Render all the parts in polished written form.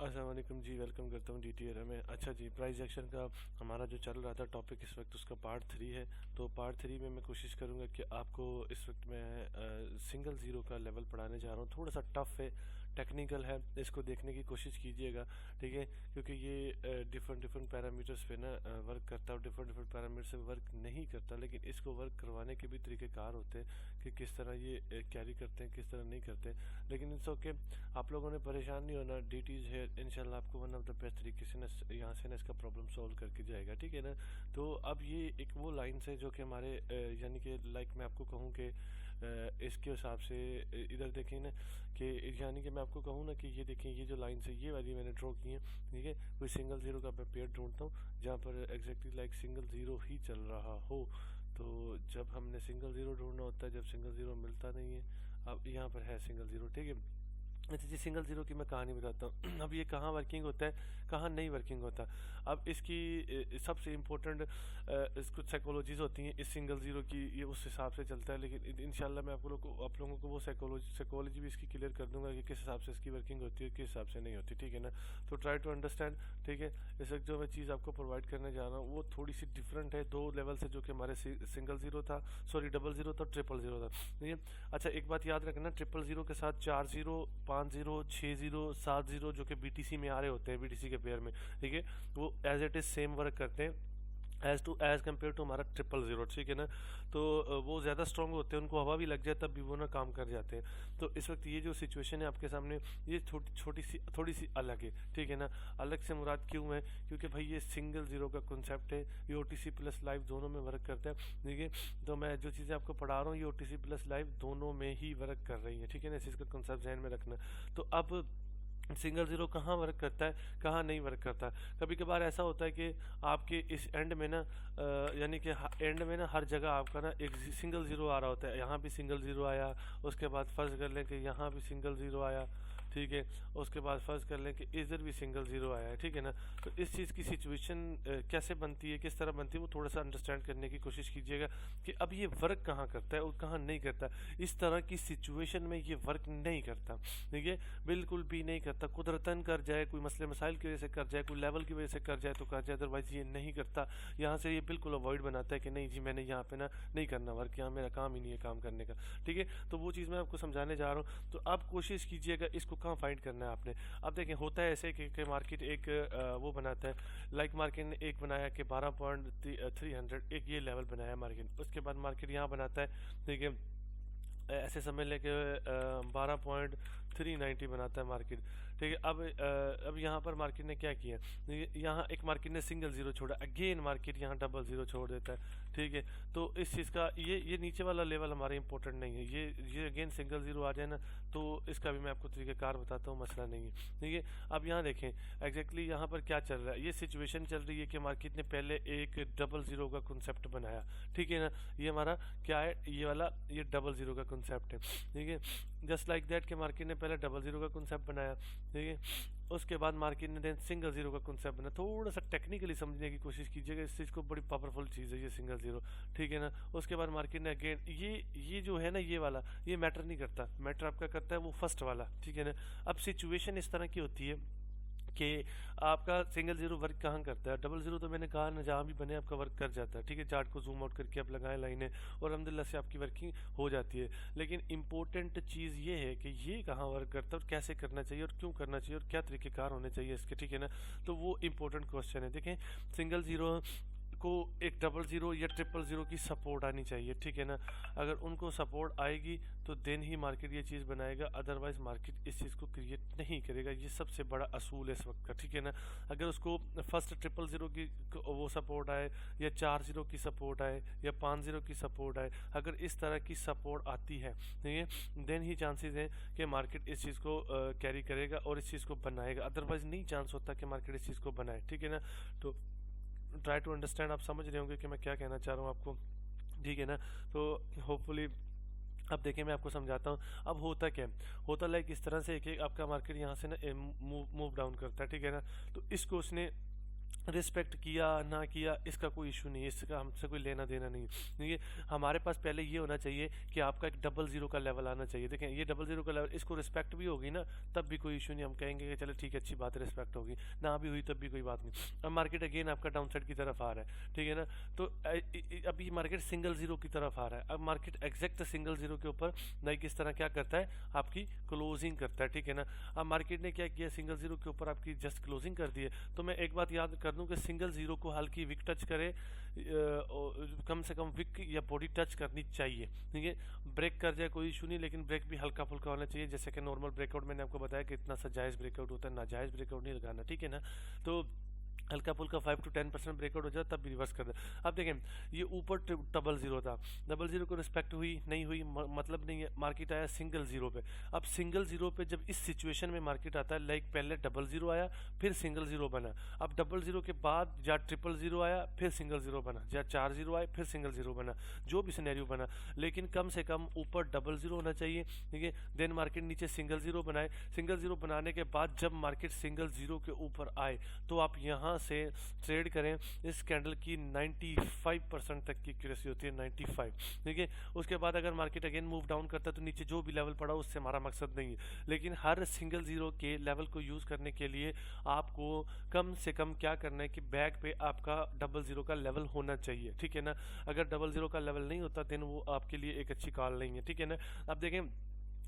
अस्सलाम वालेकुम जी, वेलकम करता हूँ DTR में। अच्छा जी, प्राइस एक्शन का हमारा जो चल रहा था टॉपिक इस वक्त उसका पार्ट 3 है। तो पार्ट 3 में मैं कोशिश करूँगा कि आपको इस वक्त मैं सिंगल ज़ीरो का लेवल पढ़ाने जा रहा हूँ। थोड़ा सा टफ है, टेक्निकल है, इसको देखने की कोशिश कीजिएगा, ठीक है, क्योंकि ये डिफरेंट पैरामीटर्स पे ना वर्क करता है और डिफरेंट पैरामीटर से वर्क नहीं करता, लेकिन इसको वर्क करवाने के भी तरीक़ेकार होते हैं कि किस तरह ये कैरी करते हैं, किस तरह नहीं करते। लेकिन इट्स ओके, आप लोगों ने परेशान नहीं होना, DTs है, इंशाल्लाह आपको वन ऑफ द बेस्ट तरीके से ना यहाँ से ना इसका प्रॉब्लम सॉल्व करके जाएगा, ठीक है ना। तो अब ये एक वो लाइन्स है जो कि हमारे यानी कि लाइक मैं आपको कहूँ कि इसके हिसाब से इधर देखें ना कि यानी कि मैं आपको कहूँ ना कि ये देखें, ये जो लाइन्स है ये वाली मैंने ड्रॉ की है, ठीक है। कोई सिंगल ज़ीरो का मैं पेयर ढूंढता हूँ जहाँ पर एग्जैक्टली लाइक सिंगल ज़ीरो ही चल रहा हो। तो जब हमने सिंगल ज़ीरो ढूंढना होता है, जब सिंगल ज़ीरो मिलता नहीं है, अब यहाँ पर है सिंगल ज़ीरो, ठीक है। अच्छा जी, सिंगल ज़ीरो की मैं कहानी बताता हूँ। अब ये कहाँ वर्किंग होता है, कहाँ नहीं वर्किंग होता। अब इसकी सबसे इम्पोर्टेंट कुछ साइकोलॉजीज़ होती हैं इस सिंगल ज़ीरो की, ये उस हिसाब से चलता है। लेकिन इंशाल्लाह मैं आप लोगों को वो साइकोलॉजी भी इसकी क्लियर कर दूंगा कि किस हिसाब से इसकी वर्किंग होती है, किस हिसाब से नहीं होती, ठीक है ना। तो ट्राई टू अंडरस्टैंड, ठीक है। इस वक्त जो मैं चीज़ आपको प्रोवाइड करने जा रहा हूँ वो थोड़ी सी डिफरेंट है, दो लेवल से, जो कि हमारे सिंगल ज़ीरो था, सॉरी डबल ज़ीरो था, ट्रिपल ज़ीरो था, ठीक है। अच्छा, एक बात याद रखना, ट्रिपल ज़ीरो के साथ 4 ज़ीरो, 5 ज़ीरो, 6 ज़ीरो, 7 ज़ीरो जो कि BTC में आ रहे होते हैं, BTC के पेयर में, ठीक है, वो as it is same work करते हैं एज कम्पेयर टू हमारा ट्रिपल ज़ीरो, ठीक है ना। तो वो ज़्यादा स्ट्रॉन्ग होते हैं, उनको हवा भी लग जाए तब भी वो ना काम कर जाते हैं। तो इस वक्त ये जो सिचुएशन है आपके सामने, ये थोड़ी सी अलग है, ठीक है ना। अलग से मुराद क्यों है, क्योंकि भाई ये सिंगल ज़ीरो का कॉन्सेप्ट है, ये OTC प्लस लाइव दोनों में वर्क करता है, ठीक है। तो मैं जो चीज़ें आपको पढ़ा रहा हूँ ये OTC प्लस लाइव दोनों में ही वर्क कर रही है, ठीक है ना। इस चीज़ का कॉन्सेप्ट ध्यान में रखना। तो अब सिंगल ज़ीरो कहाँ वर्क करता है, कहाँ नहीं वर्क करता। कभी कभार ऐसा होता है कि आपके इस एंड में ना यानी कि एंड में ना हर जगह आपका ना एक सिंगल ज़ीरो आ रहा होता है। यहाँ भी सिंगल ज़ीरो आया, उसके बाद फर्ज कर लें कि यहाँ भी सिंगल ज़ीरो आया, ठीक है। उसके बाद फर्ज कर लें कि इधर भी सिंगल ज़ीरो आया है, ठीक है ना। तो इस चीज़ की सिचुएशन कैसे बनती है, किस तरह बनती है, वो थोड़ा सा अंडरस्टैंड करने की कोशिश कीजिएगा कि अब ये वर्क कहाँ करता है और कहाँ नहीं करता। इस तरह की सिचुएशन में ये वर्क नहीं करता, ठीक है, बिल्कुल भी नहीं करता। कुदरतन कर जाए, कोई मसले मसाइल की वजह से कर जाए, कोई लेवल की वजह से कर जाए तो कर जाए, अदरवाइज ये नहीं करता। यहाँ से ये बिल्कुल अवॉइड बनाता है कि नहीं जी मैंने यहाँ पे ना नहीं करना वर्क, यहाँ मेरा काम ही नहीं है काम करने का, ठीक है। तो वो चीज़ मैं आपको समझाने जा रहा हूँ। तो आप कोशिश कीजिएगा इसको कहाँ फाइंड करना है आपने। अब देखें, होता है ऐसे कि मार्केट एक वो बनाता है, लाइक मार्केट ने एक बनाया कि 12.300, एक ये लेवल बनाया मार्केट, उसके बाद मार्केट यहाँ बनाता है, ठीक है, ऐसे समझ लें कि 12.390 बनाता है मार्केट, ठीक है। अब यहाँ पर मार्केट ने क्या किया, यहाँ एक मार्केट ने सिंगल ज़ीरो छोड़ा, अगेन मार्केट यहाँ डबल ज़ीरो छोड़ देता है, ठीक है। तो इस चीज़ का ये नीचे वाला लेवल हमारा इंपॉर्टेंट नहीं है, ये अगेन सिंगल ज़ीरो आ जाए ना तो इसका भी मैं आपको तरीक़ेकार बताता हूँ, मसला नहीं है, ठीक है। अब यहाँ देखें एग्जैक्टली यहाँ पर क्या चल रहा है, ये सिचुएशन चल रही है कि मार्केट ने पहले एक डबल ज़ीरो का कॉन्सेप्ट बनाया, ठीक है ना। ये हमारा क्या है, ये वाला ये डबल ज़ीरो का कॉन्सेप्ट है, ठीक है। जस्ट लाइक दैट के मार्केट ने पहले डबल ज़ीरो का कॉन्सेप्ट बनाया, ठीक है। उसके बाद मार्केट ने देन सिंगल ज़ीरो का कॉन्सेप्ट बनाया। थोड़ा सा टेक्निकली समझने की कोशिश कीजिएगा, इस चीज़ को, बड़ी पावरफुल चीज़ है ये सिंगल ज़ीरो, ठीक है ना। उसके बाद मार्केट ने अगेन ये जो है ना, ये वाला ये मैटर नहीं करता, मैटर आपका करता है वो फर्स्ट वाला, ठीक है ना। अब सिचुएशन इस तरह की होती है कि आपका सिंगल ज़ीरो वर्क कहाँ करता है, डबल ज़ीरो तो मैंने कहा ना जहाँ भी बने आपका वर्क कर जाता है, ठीक है। चार्ट को जूम आउट करके आप लगाएं लाइनें और अल्हम्दुलिल्लाह से आपकी वर्किंग हो जाती है। लेकिन इंपॉर्टेंट चीज़ ये है कि ये कहाँ वर्क करता है और कैसे करना चाहिए और क्यों करना चाहिए और क्या तरीक़ेकार होने चाहिए इसके, ठीक है ना। तो वो इंपॉर्टेंट क्वेश्चन है। देखें, सिंगल ज़ीरो को एक डबल ज़ीरो या ट्रिपल ज़ीरो की सपोर्ट आनी चाहिए, ठीक है ना। अगर उनको सपोर्ट आएगी तो देन ही मार्केट ये चीज़ बनाएगा, अदरवाइज मार्केट इस चीज़ को क्रिएट नहीं करेगा। ये सबसे बड़ा असूल है इस वक्त का, ठीक है ना। अगर उसको फर्स्ट ट्रिपल ज़ीरो की वो सपोर्ट आए या 4 ज़ीरो की सपोर्ट आए या 5 ज़ीरो की सपोर्ट आए, अगर इस तरह की सपोर्ट आती है, ठीक है, देन ही चांसेस हैं कि मार्केट इस चीज़ को कैरी करेगा और इस चीज़ को बनाएगा, अदरवाइज नहीं चांस होता कि मार्केट इस चीज़ को बनाए, ठीक है ना। तो ट्राई टू अंडरस्टैंड, आप समझ रहे होंगे कि मैं क्या कहना चाह रहा हूँ आपको, ठीक है ना। तो होपफुली अब देखें मैं आपको समझाता हूँ। अब होता क्या होता लाइक इस तरह से कि आपका मार्केट यहाँ से ना मूव डाउन करता है, ठीक है ना। तो इसको उसने रिस्पेक्ट किया ना किया इसका कोई इशू नहीं है, इसका हमसे कोई लेना देना नहीं है। देखिए हमारे पास पहले ये होना चाहिए कि आपका एक डबल ज़ीरो का लेवल आना चाहिए। देखें ये डबल ज़ीरो का लेवल, इसको रिस्पेक्ट भी होगी ना तब भी कोई इशू नहीं, हम कहेंगे कि चलो ठीक है अच्छी बात है, रिस्पेक्ट होगी, ना भी हुई तब भी कोई बात नहीं। अब मार्केट अगेन आपका डाउन साइड की तरफ आ रहा है, ठीक है ना। तो अभी मार्केट सिंगल ज़ीरो की तरफ आ रहा है। अब मार्केट एग्जैक्ट सिंगल ज़ीरो के ऊपर लाइक इस तरह क्या करता है, आपकी क्लोजिंग करता है, ठीक है ना। अब मार्केट ने क्या किया, सिंगल ज़ीरो के ऊपर आपकी जस्ट क्लोजिंग कर दी है। तो मैं एक बात याद कर दूं कि सिंगल ज़ीरो को हल्की विक टच करे, कम से कम विक या बॉडी टच करनी चाहिए, ठीक है। ब्रेक कर जाए कोई इशू नहीं, लेकिन ब्रेक भी हल्का फुल्का होना चाहिए। जैसे कि नॉर्मल ब्रेकआउट मैंने आपको बताया कि इतना सा जायज़ ब्रेकआउट होता है, नाजायज़ ब्रेकआउट नहीं लगाना, ठीक है ना। तो हल्का फुल्का 5 to 10% ब्रेकआउट हो जाए तब भी रिवर्स कर दे। अब देखें ये ऊपर डबल ज़ीरो था, डबल ज़ीरो को रिस्पेक्ट हुई नहीं हुई मतलब नहीं है, मार्केट आया सिंगल ज़ीरो पे। अब सिंगल ज़ीरो पे जब इस सिचुएशन में मार्केट आता है, लाइक पहले डबल ज़ीरो आया फिर सिंगल ज़ीरो बना, अब डबल ज़ीरो के बाद या ट्रिपल ज़ीरो आया फिर सिंगल ज़ीरो बना, या 4 ज़ीरो आए फिर सिंगल ज़ीरो बना, जो भी सिनेरियो बना, लेकिन कम से कम ऊपर डबल ज़ीरो होना चाहिए, ठीक है। देन मार्केट नीचे सिंगल ज़ीरो बनाए, सिंगल ज़ीरो बनाने के बाद जब मार्केट सिंगल ज़ीरो के ऊपर आए तो आप यहाँ से ट्रेड करें। इस कैंडल की 95% तक की एक्यूरेसी होती है, 95, ठीक है। उसके बाद अगर मार्केट अगेन मूव डाउन करता है तो नीचे जो भी लेवल पड़ा उससे हमारा मकसद नहीं है, लेकिन हर सिंगल ज़ीरो के लेवल को यूज़ करने के लिए आपको कम से कम क्या करना है कि बैक पे आपका डबल ज़ीरो का लेवल होना चाहिए, ठीक है ना। अगर डबल ज़ीरो का लेवल नहीं होता देन वो आपके लिए एक अच्छी कॉल नहीं है, ठीक है ना। अब देखें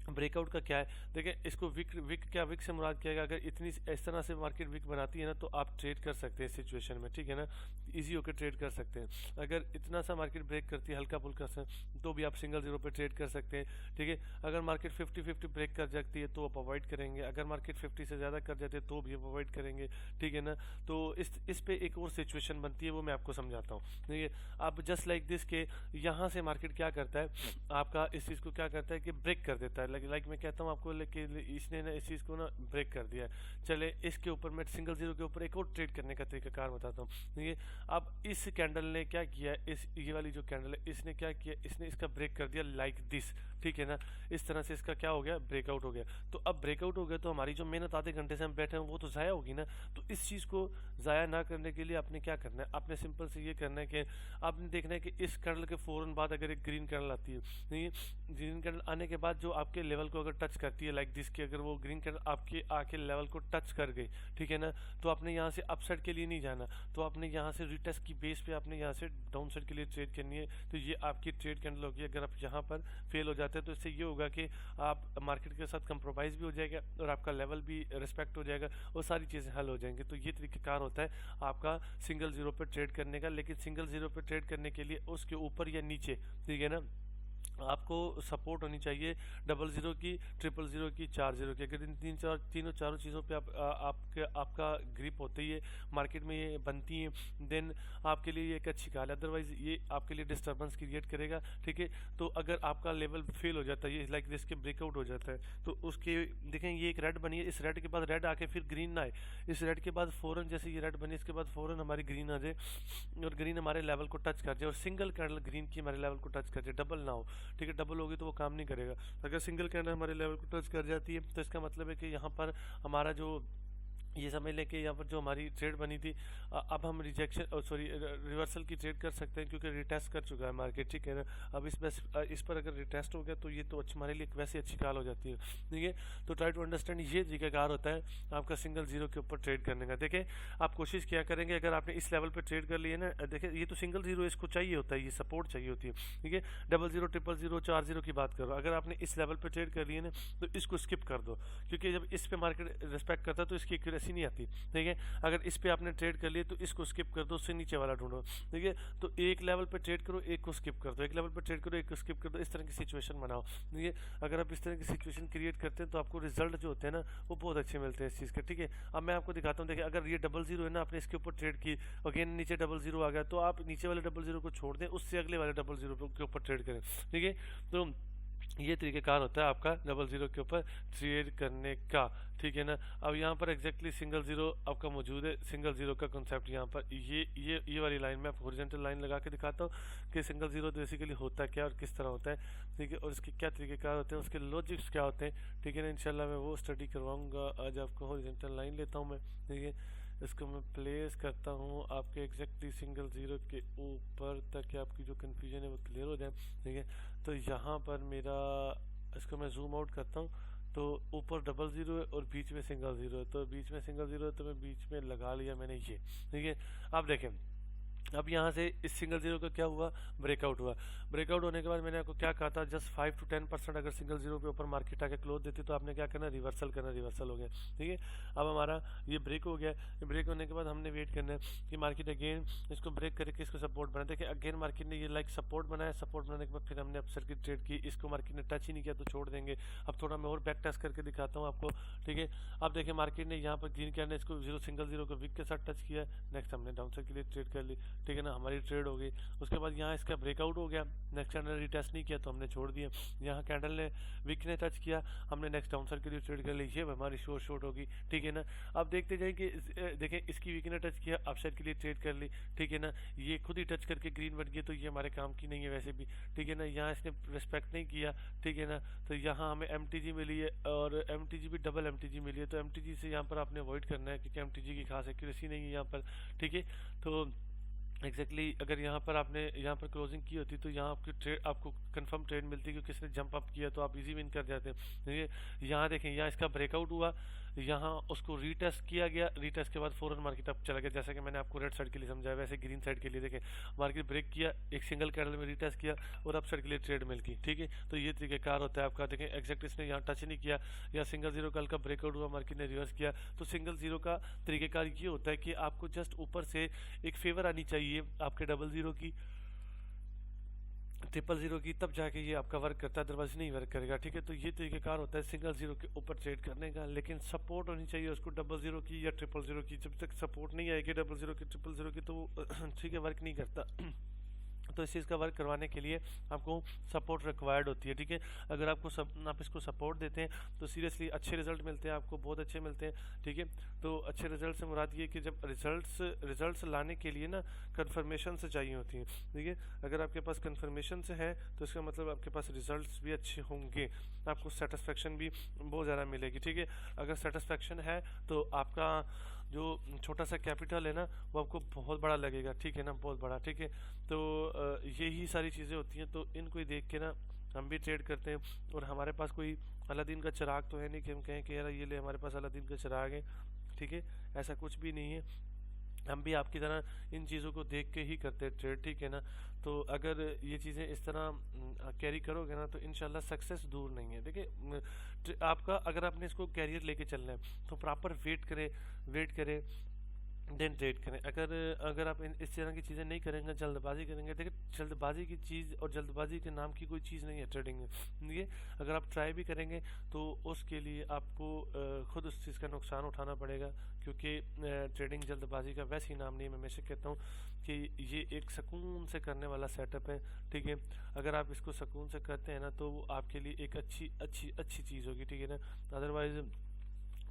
ब्रेकआउट का क्या है, देखें इसको विक विक क्या विक से मुराद किया गया, अगर इतनी इस तरह से मार्केट विक बनाती है ना तो आप ट्रेड कर सकते हैं सिचुएशन में, ठीक है ना, इजी होकर ट्रेड कर सकते हैं। अगर इतना सा मार्केट ब्रेक करती है हल्का फुल्का सा तो भी आप सिंगल ज़ीरो पे ट्रेड कर सकते हैं, ठीक है। अगर मार्केट 50-50 ब्रेक कर जाती है तो आप अवॉइड करेंगे, अगर मार्केट 50 से ज़्यादा कर जाते हैं तो भी आप अवॉइड करेंगे, ठीक है ना। तो इस पे एक और सिचुएशन बनती है, वो मैं आपको समझाता हूँ, ठीक है। अब जस्ट लाइक दिस के यहाँ से मार्केट क्या करता है, आपका इस चीज़ को क्या करता है कि ब्रेक कर देता है, लाइक मैं कहता हूँ आपको, लेकिन इसने ना इस चीज़ को ना ब्रेक कर दिया है। चले इसके ऊपर मैं सिंगल ज़ीरो के ऊपर एक और ट्रेड करने का तरीकाकार बताता हूँ, ठीक है। अब इस कैंडल ने क्या किया, इस ये वाली जो कैंडल है इसने क्या किया, इसने इसका ब्रेक कर दिया लाइक दिस, ठीक है ना। इस तरह से इसका क्या हो गया, ब्रेकआउट हो गया। तो अब ब्रेकआउट हो गया तो हमारी जो मेहनत आधे घंटे से हम बैठे हैं वो तो ज़ाया होगी ना। तो इस चीज़ को ज़ाया ना करने के लिए आपने क्या करना है, आपने सिंपल से ये करना है कि आपने देखना है कि इस कैंडल के फ़ौरन बाद अगर एक ग्रीन कैंडल आती है, नहीं ग्रीन कैंडल आने के बाद जो आपके लेवल को अगर टच करती है लाइक दिस की, अगर वो ग्रीन कैंडल आपके आके लेवल को टच कर गई, ठीक है ना, तो आपने यहाँ से अपसाइड के लिए नहीं जाना, तो आपने यहाँ से रिटेस्ट की बेस पे आपने यहाँ से डाउन साइड के लिए ट्रेड करनी है। तो ये आपकी ट्रेड कैंडल होगी। अगर आप यहाँ पर फेल हो जाते हैं तो इससे ये होगा कि आप मार्केट के साथ कंप्रोमाइज़ भी हो जाएगा और आपका लेवल भी रिस्पेक्ट हो जाएगा और सारी चीज़ें हल हो जाएंगी। तो ये तरीक़ाकार होता है आपका सिंगल ज़ीरो पर ट्रेड करने का। लेकिन सिंगल ज़ीरो पर ट्रेड करने के लिए उसके ऊपर या नीचे, ठीक है ना, आपको सपोर्ट होनी चाहिए डबल ज़ीरो की, ट्रिपल ज़ीरो की, 4 ज़ीरो की। अगर इन तीनों चारों चीज़ों पे आपका ग्रिप होती है, मार्केट में ये बनती है, देन आपके लिए ये एक अच्छी कॉल है। अदरवाइज़ ये आपके लिए डिस्टर्बेंस क्रिएट करेगा, ठीक है। तो अगर आपका लेवल फेल हो जाता है, ये लाइक दिस के ब्रेकआउट हो जाता है, तो उसके देखें ये एक रेड बनी है, इस रेड के बाद रेड आके फिर ग्रीन ना आए, इस रेड के बाद फ़ौरन जैसे ये रेड बनी इसके बाद फ़ौरन हमारी ग्रीन आ जाए और ग्रीन हमारे लेवल को टच कर जाए और सिंगल कैंडल ग्रीन की हमारे लेवल को टच कर जाए, डबल ना हो, ठीक है। डबल होगी तो वो काम नहीं करेगा। अगर सिंगल कैंडल हमारे लेवल को टच कर जाती है तो इसका मतलब है कि यहाँ पर हमारा जो ये समझ लें कि यहाँ पर जो हमारी ट्रेड बनी थी अब हम रिजेक्शन सॉरी रिवर्सल की ट्रेड कर सकते हैं क्योंकि रिटेस्ट कर चुका है मार्केट, ठीक है ना। अब इस पर अगर रिटेस्ट हो गया तो ये तो हमारे लिए वैसे अच्छी कॉल हो जाती है, ठीक है। तो ट्राई टू अंडरस्टैंड, ये तरीकाकार होता है आपका सिंगल ज़ीरो के ऊपर ट्रेड करने का। देखें आप कोशिश क्या करेंगे, अगर आपने इस लेवल पर ट्रेड कर लिया ना, देखें ये तो सिंगल ज़ीरो इसको चाहिए होता है, ये सपोर्ट चाहिए होती है, ठीक है। Double zero, triple zero, 4 zero की बात करो, अगर आपने इस लेवल पर ट्रेड कर लिया ना तो इसको स्किप कर दो, क्योंकि जब इस पर मार्केट रिस्पेक्ट करता है तो इसकी एक्यूरेसी नहीं आती, ठीक है। अगर इस पे आपने ट्रेड कर लिए तो इसको स्किप कर दो, उससे नीचे वाला ढूंढो, ठीक है। तो एक लेवल पे ट्रेड करो, एक को स्किप कर दो, एक लेवल पे ट्रेड करो, एक को स्किप कर दो, इस तरह की सिचुएशन बनाओ, ठीक है। अगर आप इस तरह की सिचुएशन क्रिएट करते हैं तो आपको रिजल्ट जो होते हैं ना वो बहुत अच्छे मिलते हैं इस चीज़ के, ठीक है। अब मैं आपको दिखाता हूँ, देखिए अगर ये डबल ज़ीरो है ना, आपने इसके ऊपर ट्रेड की, अगेन नीचे डबल ज़ीरो आ गया, तो आप नीचे वाले डबल ज़ीरो को छोड़ दें, उससे अगले वाले डबल ज़ीरो के ऊपर ट्रेड करें, ठीक है। तो ये तरीक़ेकार होता है आपका डबल ज़ीरो के ऊपर ट्रेड करने का, ठीक है ना। अब यहाँ पर एग्जैक्टली सिंगल ज़ीरो आपका मौजूद है। सिंगल ज़ीरो का कॉन्सेप्ट यहाँ पर ये वाली लाइन में आपको हॉरिजॉन्टल लाइन लगा के दिखाता हूँ कि सिंगल ज़ीरो बेसिकली होता क्या और किस तरह होता है, ठीक है, और इसके क्या तरीक़ेकार होते हैं, उसके लॉजिक्स क्या होते हैं, ठीक है ना। इंशाल्लाह मैं वो स्टडी करवाऊँगा। आज आपको हॉरिजॉन्टल लाइन लेता हूँ मैं, ठीक है। इसको मैं प्लेस करता हूँ आपके एग्जैक्टली सिंगल ज़ीरो के ऊपर, ताकि आपकी जो कन्फ्यूजन है वो क्लियर हो जाए। ठीक है, तो यहाँ पर मेरा, इसको मैं जूम आउट करता हूँ, तो ऊपर डबल ज़ीरो है और बीच में सिंगल ज़ीरो है। तो बीच में सिंगल ज़ीरो है तो मैं बीच में लगा लिया मैंने ये। ठीक है, अब देखें, अब यहाँ से इस सिंगल जीरो का क्या हुआ, ब्रेकआउट हुआ। ब्रेकआउट होने के बाद मैंने आपको क्या कहा था, जस्ट 5 to 10% अगर सिंगल जीरो के ऊपर मार्केट आके क्लोज देती तो आपने क्या करना, रिवर्सल करना। रिवर्सल हो गया। ठीक है, अब हमारा ये ब्रेक हो गया। ये ब्रेक होने के बाद हमने वेट करना है कि मार्केट अगेन इसको ब्रेक करके इसको सपोर्ट बना। देखिए अगेन मार्केट ने ये लाइक सपोर्ट बनाया। सपोर्ट बनाने के बाद फिर हमने अपसर की ट्रेड की, इसको मार्केट ने टच ही नहीं किया तो छोड़ देंगे। अब थोड़ा मैं और बैक टेस्ट करके दिखाता हूँ आपको। ठीक है, अब देखिए मार्केट ने यहाँ पर ग्रीन कैंडल इसको जीरो सिंगल जीरो को वीक के साथ टच किया। नेक्स्ट हमने डाउन साइड के लिए ट्रेड कर ली। ठीक है ना, हमारी ट्रेड हो गई। उसके बाद यहाँ इसका ब्रेकआउट हो गया, नेक्स्ट कैंडल रिटेस्ट नहीं किया तो हमने छोड़ दिया। यहाँ कैंडल ने वीक ने टच किया, हमने नेक्स्ट डाउन साइड के लिए ट्रेड कर ली। ये हमारी शॉर्ट होगी। ठीक है ना, अब देखते जाए कि देखें इसकी वीक ने टच किया, अप साइड के लिए ट्रेड कर ली। ठीक है ना, ये खुद ही टच करके ग्रीन बन गई तो ये हमारे काम की नहीं है वैसे भी। ठीक है ना, यहाँ इसने रिस्पेक्ट नहीं किया। ठीक है ना, तो यहाँ हमें एम मिली है और एम भी डबल एम मिली है। तो एम से यहाँ पर आपने अवॉइड करना है क्योंकि एम की खास एक्यूरेसी नहीं है यहाँ पर। ठीक है, तो एग्जैक्टली अगर यहाँ पर आपने यहाँ पर क्लोजिंग की होती तो यहाँ आपकी ट्रेड, आपको कंफर्म ट्रेड मिलती क्योंकि किसने जंप अप किया तो आप इजी विन कर जाते हैं। देखिए यहाँ देखें, यहाँ इसका ब्रेकआउट हुआ, यहाँ उसको रीटेस्ट किया गया। रीटेस्ट के बाद फौरन मार्केट अप चला गया, जैसा कि मैंने आपको रेड साइड के लिए समझाया वैसे ग्रीन साइड के लिए देखें मार्केट ब्रेक किया, एक सिंगल कैंडल में रीटेस्ट किया और अप साइड के लिए ट्रेड मिल गई। ठीक है, तो ये तरीकेकार होता है आपका। देखें एग्जैक्ट इसने यहाँ टच नहीं किया, या सिंगल जीरो कल का ब्रेकआउट हुआ, मार्केट ने रिवर्स किया। तो सिंगल जीरो का तरीकेकार ये होता है कि आपको जस्ट ऊपर से एक फेवर आनी चाहिए आपके डबल जीरो की, ट्रिपल जीरो की, तब जाके ये आपका वर्क करता है, अदरवाइज नहीं वर्क करेगा। ठीक है, तो ये तरीकेकार होता है सिंगल जीरो के ऊपर ट्रेड करने का। लेकिन सपोर्ट होनी चाहिए उसको डबल जीरो की या ट्रिपल जीरो की। जब तक सपोर्ट नहीं आएगी डबल जीरो की, ट्रिपल जीरो की, तो ठीक है वर्क नहीं करता। तो इस चीज़ का वर्क करवाने के लिए आपको सपोर्ट रिक्वायर्ड होती है। ठीक है, अगर आपको आप इसको सपोर्ट देते हैं तो सीरियसली अच्छे रिजल्ट मिलते हैं आपको, बहुत अच्छे मिलते हैं। ठीक है, तो अच्छे रिजल्ट से मुराद ये कि जब रिजल्ट्स लाने के लिए ना कन्फर्मेशन से चाहिए होती हैं। ठीक है, अगर आपके पास कन्फर्मेशन से है तो इसका मतलब आपके पास रिजल्ट्स भी अच्छे होंगे, आपको सेटिस्फेक्शन भी बहुत ज़्यादा मिलेगी। ठीक है, अगर सेटिस्फेक्शन है तो आपका जो छोटा सा कैपिटल है ना वो आपको बहुत बड़ा लगेगा। ठीक है ना, बहुत बड़ा। ठीक है, तो यही सारी चीज़ें होती हैं। तो इनको ही देख के ना हम भी ट्रेड करते हैं। और हमारे पास कोई अलादीन का चिराग तो है नहीं कि हम कहें कि यार ये ले हमारे पास अलादीन का चिराग है। ठीक है, ऐसा कुछ भी नहीं है। हम भी आपकी तरह इन चीज़ों को देख के ही करते हैं ट्रेड। ठीक है ना, तो अगर ये चीज़ें इस तरह कैरी करोगे ना तो इंशाल्लाह सक्सेस दूर नहीं है। देखिए आपका, अगर आपने इसको कैरियर लेके चलना है तो प्रॉपर वेट करें देन ट्रेड करें। अगर अगर आप इस तरह की चीज़ें नहीं करेंगे, जल्दबाजी करेंगे, देखिए जल्दबाजी की चीज़ और जल्दबाजी के नाम की कोई चीज़ नहीं है ट्रेडिंग में। ये अगर आप ट्राई भी करेंगे तो उसके लिए आपको खुद उस चीज़ का नुकसान उठाना पड़ेगा, क्योंकि ट्रेडिंग जल्दबाजी का वैसे ही नाम नहीं है। मैं हमेशा कहता हूँ कि ये एक सुकून से करने वाला सेटअप है। ठीक है, अगर आप इसको सुकून से करते हैं ना तो वो आपके लिए एक अच्छी अच्छी अच्छी चीज़ होगी। ठीक है ना,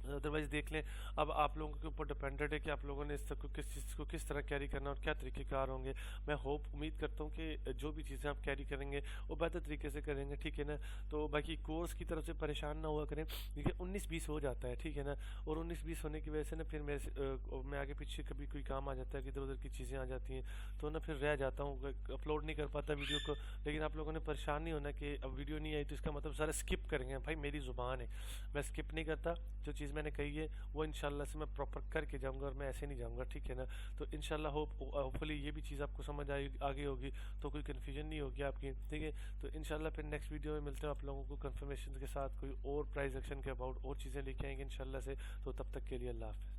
अदरवाइज देख लें, अब आप लोगों के ऊपर डिपेंडेंट है कि आप लोगों ने इस तक को किस चीज़ को किस तरह कैरी करना और क्या तरीक़ेकार होंगे। मैं उम्मीद करता हूँ कि जो भी चीज़ें आप कैरी करेंगे वो बेहतर तरीके से करेंगे। ठीक है ना, तो बाकी कोर्स की तरफ से परेशान ना हुआ करें। देखिए 19-20 हो जाता है। ठीक है ना, और 19-20 होने की वजह से ना फिर मैं आगे पीछे कभी कोई काम आ जाता है कि इधर उधर की चीज़ें आ जाती हैं तो ना फिर रह जाता हूँ, अपलोड नहीं कर पाता वीडियो को। लेकिन आप लोगों ने परेशान नहीं होना कि अब वीडियो नहीं आई तो इसका मतलब सारा स्किप करेंगे। भाई मेरी ज़ुबान है, मैं स्किप नहीं करता। जो चीज़ मैंने कही है वो इंशाल्लाह से मैं प्रॉपर करके जाऊंगा और मैं ऐसे नहीं जाऊंगा। ठीक है ना, तो इंशाल्लाह होपफुली ये भी चीज़ आपको समझ आगे होगी तो कोई कन्फ्यूजन नहीं होगी आपकी। ठीक है, तो इंशाल्लाह फिर नेक्स्ट वीडियो में मिलते हैं आप लोगों को कन्फर्मेशन के साथ, कोई और प्राइस एक्शन के अबाउट और चीज़ें लेके आएंगे इंशाल्लाह से। तो तब तक के लिए अल्लाह हाफ़िज़।